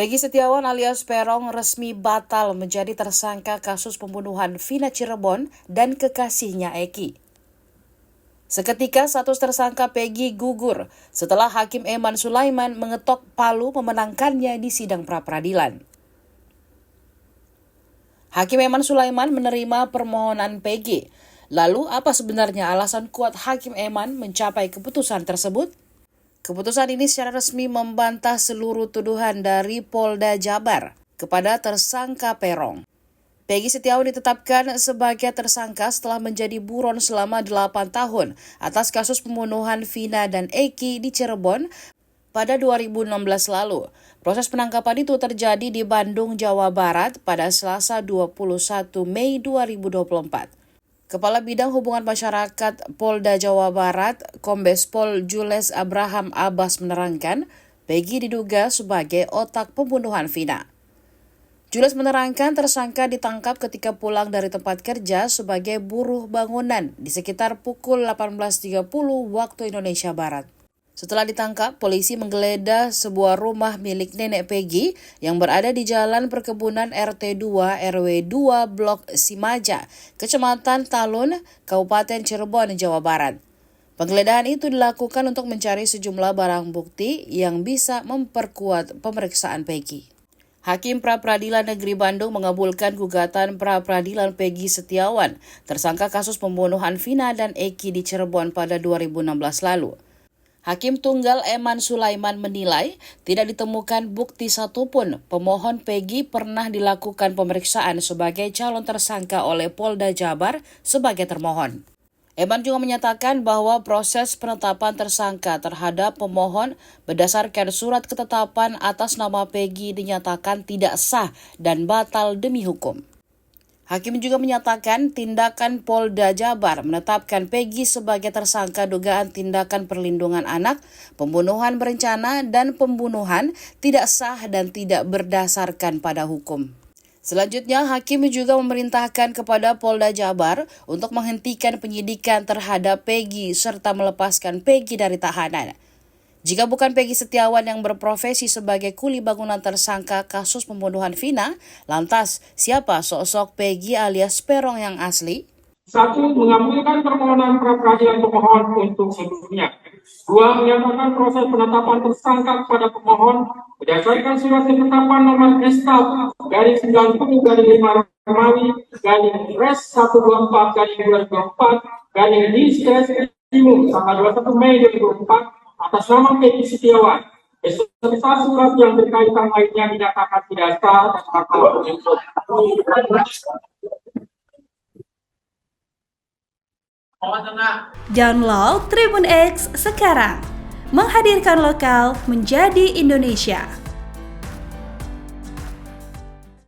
Peggy Setiawan alias Peron resmi batal menjadi tersangka kasus pembunuhan Vina Cirebon dan kekasihnya Eki. Seketika status tersangka Peggy gugur setelah Hakim Eman Sulaiman mengetok palu memenangkannya di sidang pra-peradilan. Hakim Eman Sulaiman menerima permohonan Peggy. Lalu apa sebenarnya alasan kuat Hakim Eman mencapai keputusan tersebut? Keputusan ini secara resmi membantah seluruh tuduhan dari Polda Jabar kepada tersangka Peron. Peggy Setiawan ditetapkan sebagai tersangka setelah menjadi buron selama 8 tahun atas kasus pembunuhan Vina dan Eki di Cirebon pada 2016 lalu. Proses penangkapan itu terjadi di Bandung, Jawa Barat pada Selasa 21 Mei 2024. Kepala Bidang Hubungan Masyarakat Polda Jawa Barat, Kombes Pol Jules Abraham Abbas menerangkan, Peggy diduga sebagai otak pembunuhan Vina. Jules menerangkan tersangka ditangkap ketika pulang dari tempat kerja sebagai buruh bangunan di sekitar pukul 18.30 waktu Indonesia Barat. Setelah ditangkap, polisi menggeledah sebuah rumah milik nenek Peggy yang berada di Jalan Perkebunan RT 2 RW 2 Blok Simaja, Kecamatan Talun, Kabupaten Cirebon, Jawa Barat. Penggeledahan itu dilakukan untuk mencari sejumlah barang bukti yang bisa memperkuat pemeriksaan Peggy. Hakim Pra-Peradilan Negeri Bandung mengabulkan gugatan pra-peradilan Peggy Setiawan, tersangka kasus pembunuhan Vina dan Eki di Cirebon pada 2016 lalu. Hakim Tunggal Eman Sulaiman menilai tidak ditemukan bukti satupun pemohon Peggy pernah dilakukan pemeriksaan sebagai calon tersangka oleh Polda Jabar sebagai termohon. Eman juga menyatakan bahwa proses penetapan tersangka terhadap pemohon berdasarkan surat ketetapan atas nama Peggy dinyatakan tidak sah dan batal demi hukum. Hakim juga menyatakan tindakan Polda Jabar menetapkan Peggy sebagai tersangka dugaan tindakan perlindungan anak, pembunuhan berencana, dan pembunuhan tidak sah dan tidak berdasarkan pada hukum. Selanjutnya, Hakim juga memerintahkan kepada Polda Jabar untuk menghentikan penyidikan terhadap Peggy serta melepaskan Peggy dari tahanan. Jika bukan Peggy Setiawan yang berprofesi sebagai kuli bangunan tersangka kasus pembunuhan Vina, lantas siapa sosok Peggy alias Peron yang asli? 1. Mengabulkan permohonan pra-peradilan pemohon untuk seluruhnya. 2. Menyatakan proses penetapan tersangka kepada pemohon berdasarkan surat ketetapan nomor S/90/5 Romawi /Res 124/2024 tanggal 21 Mei 2024 atas nama Peggy Setiawan beserta surat yang berkaitan lainnya dinyatakan tidak sah dan batal. Download Tribun X sekarang, menghadirkan lokal menjadi Indonesia.